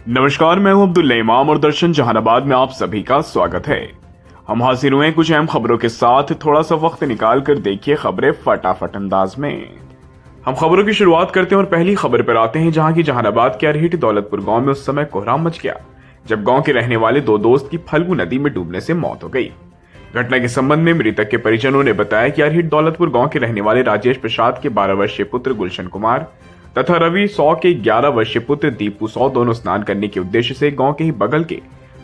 नमस्कार, मैं हूं अब्दुल्ला इमाम और दर्शन जहानाबाद में आप सभी का स्वागत है। हम हाजिर हुए कुछ अहम खबरों के साथ। थोड़ा सा वक्त निकाल कर देखिए खबरें फटाफट अंदाज में। हम खबरों की शुरुआत करते हैं और पहली खबर पर आते हैं, जहां की जहानाबाद के अरहिट दौलतपुर गांव में उस समय कोहराम मच गया जब गांव के रहने वाले दो दोस्त की फल्गु नदी में डूबने से मौत हो गई। घटना के संबंध में मृतक के परिजनों ने बताया कि अरहिट दौलतपुर गांव के रहने वाले राजेश प्रसाद के 12 वर्षीय पुत्र गुलशन कुमार तथा रवि 100 के 11 वर्षीय पुत्र दीपू 100 दोनों स्नान करने के उद्देश्य से गांव के ही बगल के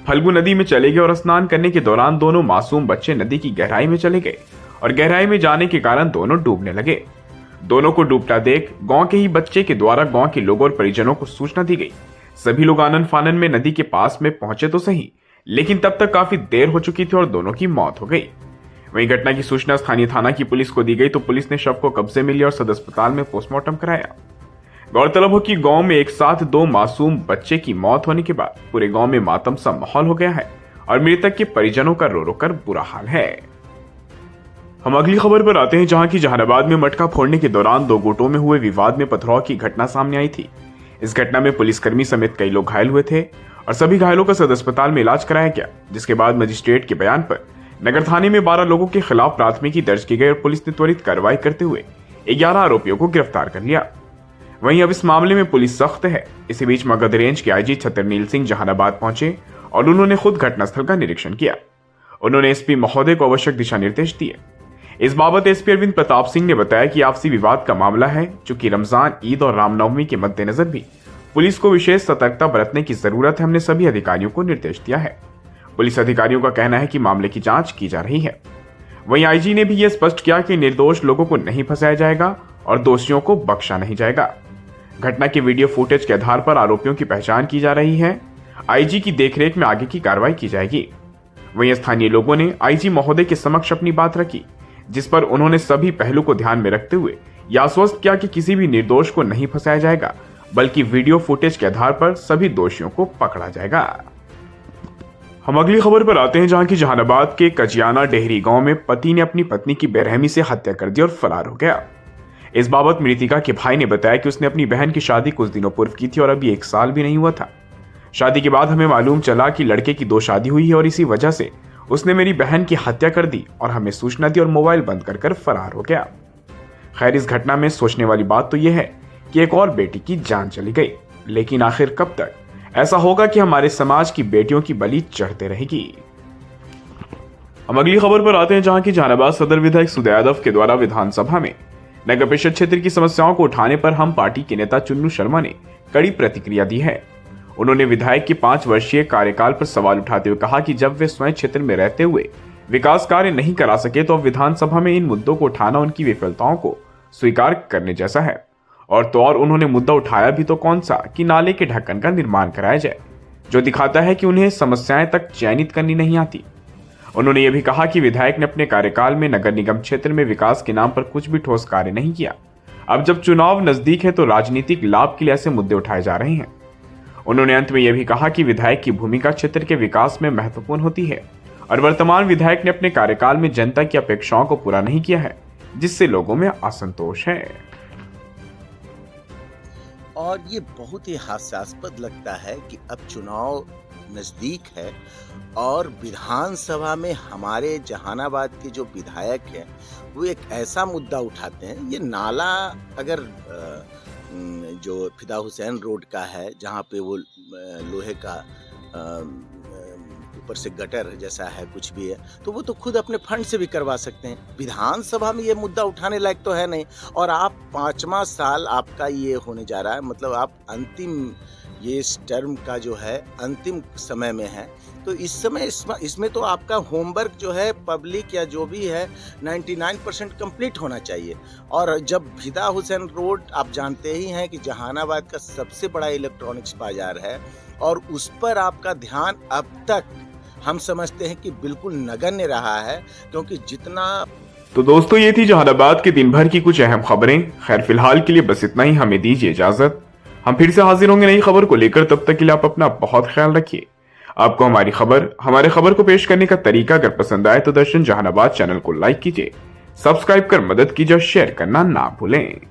फल्गु नदी में चले गए और स्नान करने के दौरान दोनों मासूम बच्चे नदी की गहराई में चले गए और गहराई में जाने के कारण दोनों डूबने लगे। दोनों को डूबता देख गांव के ही बच्चे के द्वारा गांव के लोगों और परिजनों को सूचना दी गई। सभी लोग आनन फानन में नदी के पास में पहुंचे तो सही, लेकिन तब तक काफी देर हो चुकी थी और दोनों की मौत हो गई। वहीं घटना की सूचना स्थानीय थाना की पुलिस को दी गई तो पुलिस ने शव को कब्जे में लिया और सदर अस्पताल में पोस्टमार्टम कराया। गौरतलब हो कि गांव में एक साथ दो मासूम बच्चे की मौत होने के बाद पूरे गांव में मातम सा माहौल हो गया है और मृतक के परिजनों का रो रो कर बुरा हाल है। हम अगली खबर पर आते हैं, जहां की जहानाबाद में मटका फोड़ने के दौरान दो गुटों में हुए विवाद में पथराव की घटना सामने आई थी। इस घटना में पुलिसकर्मी समेत कई लोग घायल हुए थे और सभी घायलों का सदर अस्पताल में इलाज कराया गया, जिसके बाद मजिस्ट्रेट के बयान पर नगर थाने में 12 लोगों के खिलाफ प्राथमिकी दर्ज की गई और पुलिस ने त्वरित कार्रवाई करते हुए 11 आरोपियों को गिरफ्तार कर लिया। वहीं अब इस मामले में पुलिस सख्त है। इसी बीच मगध रेंज के आईजी छतरनील सिंह जहानाबाद पहुंचे और उन्होंने खुद घटनास्थल का निरीक्षण किया। उन्होंने एसपी महोदय को आवश्यक दिशा निर्देश दिए। इस बाबत एसपी अरविंद प्रताप सिंह ने बताया कि आपसी विवाद का मामला है, चूंकि रमजान, ईद और रामनवमी के मद्देनजर भी पुलिस को विशेष सतर्कता बरतने की जरूरत है। हमने सभी अधिकारियों को निर्देश दिया है। पुलिस अधिकारियों का कहना है कि मामले की जांच की जा रही है। वहीं आईजी ने भी यह स्पष्ट किया कि निर्दोष लोगों को नहीं फंसाया जाएगा और दोषियों को बख्शा नहीं जाएगा। घटना के वीडियो फुटेज के आधार पर आरोपियों की पहचान की जा रही है। आईजी की देखरेख में आगे की कार्रवाई की जाएगी। वहीं स्थानीय लोगों ने आईजी महोदय के समक्ष अपनी बात रखी, जिस पर उन्होंने सभी पहलू को ध्यान में रखते हुए यह आश्वस्त किया कि किसी भी निर्दोष को नहीं फंसाया जाएगा, बल्कि वीडियो फुटेज के आधार पर सभी दोषियों को पकड़ा जाएगा। हम अगली खबर पर आते हैं, जहां की जहानाबाद के कजियाना डेहरी गांव में पति ने अपनी पत्नी की बेरहमी से हत्या कर दी और फरार हो गया। इस बाबत मृतिका के भाई ने बताया कि उसने अपनी बहन की शादी कुछ दिनों पूर्व की थी और अभी 1 साल भी नहीं हुआ था। शादी के बाद हमें मालूम चला कि लड़के की 2 शादी हुई है और इसी वजह से उसने मेरी बहन की हत्या कर दी और हमें सूचना दी और मोबाइल बंद कर फरार हो गया। खैर, इस घटना में सोचने वाली बात तो यह है कि एक और बेटी की जान चली गई, लेकिन आखिर कब तक ऐसा होगा कि हमारे समाज की बेटियों की बलि चढ़ते रहेगी। हम अगली खबर पर आते हैं, जहां की जहानाबाद सदर विधायक सुदय यादव के द्वारा विधानसभा में नगर परिषद क्षेत्र की समस्याओं को उठाने पर हम पार्टी के नेता चुन्नू शर्मा ने कड़ी प्रतिक्रिया दी है। उन्होंने विधायक के 5 वर्षीय कार्यकाल पर सवाल उठाते हुए कहा कि जब वे स्वयं क्षेत्र में रहते हुए विकास कार्य नहीं करा सके तो अब विधानसभा में इन मुद्दों को उठाना उनकी विफलताओं को स्वीकार करने जैसा है। और उन्होंने मुद्दा उठाया भी तो कौन सा कि नाले के ढक्कन का निर्माण कराया जाए, जो दिखाता है कि उन्हें समस्याएं तक चयनित करनी नहीं आती। उन्होंने यह भी कहा कि विधायक ने अपने कार्यकाल में नगर निगम क्षेत्र में विकास के नाम पर कुछ भी ठोस कार्य नहीं किया। अब जब चुनाव नजदीक है तो राजनीतिक लाभ के लिए ऐसे मुद्दे उठाए जा रहे हैं। उन्होंने अंत में यह भी कहा कि विधायक की भूमिका क्षेत्र के विकास में महत्वपूर्ण होती है और वर्तमान विधायक ने अपने कार्यकाल में जनता की अपेक्षाओं को पूरा नहीं किया है, जिससे लोगों में असंतोष है। और ये बहुत ही हास्यास्पद लगता है कि अब चुनाव नज़दीक है और विधानसभा में हमारे जहानाबाद के जो विधायक हैं वो एक ऐसा मुद्दा उठाते हैं। ये नाला अगर जो फिदा हुसैन रोड का है, जहाँ पे वो लोहे का ऊपर से गटर जैसा है, कुछ भी है, तो वो तो खुद अपने फंड से भी करवा सकते हैं। विधानसभा में ये मुद्दा उठाने लायक तो है नहीं। और आप 5वां साल आपका ये होने जा रहा है, मतलब आप अंतिम ये इस टर्म का जो है अंतिम समय में है, तो इस समय इसमें तो आपका होमवर्क जो है पब्लिक या जो भी है 99% कंप्लीट होना चाहिए। और जब फिदा हुसैन रोड आप जानते ही हैं कि जहानाबाद का सबसे बड़ा इलेक्ट्रॉनिक्स बाजार है और उस पर आपका ध्यान अब तक हम समझते हैं कि बिल्कुल नगण्य रहा है, क्योंकि जितना। तो दोस्तों, ये थी जहानाबाद के दिन भर की कुछ अहम खबरें। खैर, फिलहाल के लिए बस इतना ही। हमें दीजिए इजाजत। हम फिर से हाजिर होंगे नई खबर को लेकर। तब तक के लिए आप अपना बहुत ख्याल रखिए। आपको हमारे खबर को पेश करने का तरीका अगर पसंद आए तो दर्शन जहानाबाद चैनल को लाइक कीजिए, सब्सक्राइब कर मदद कीजिए और शेयर करना ना भूलें।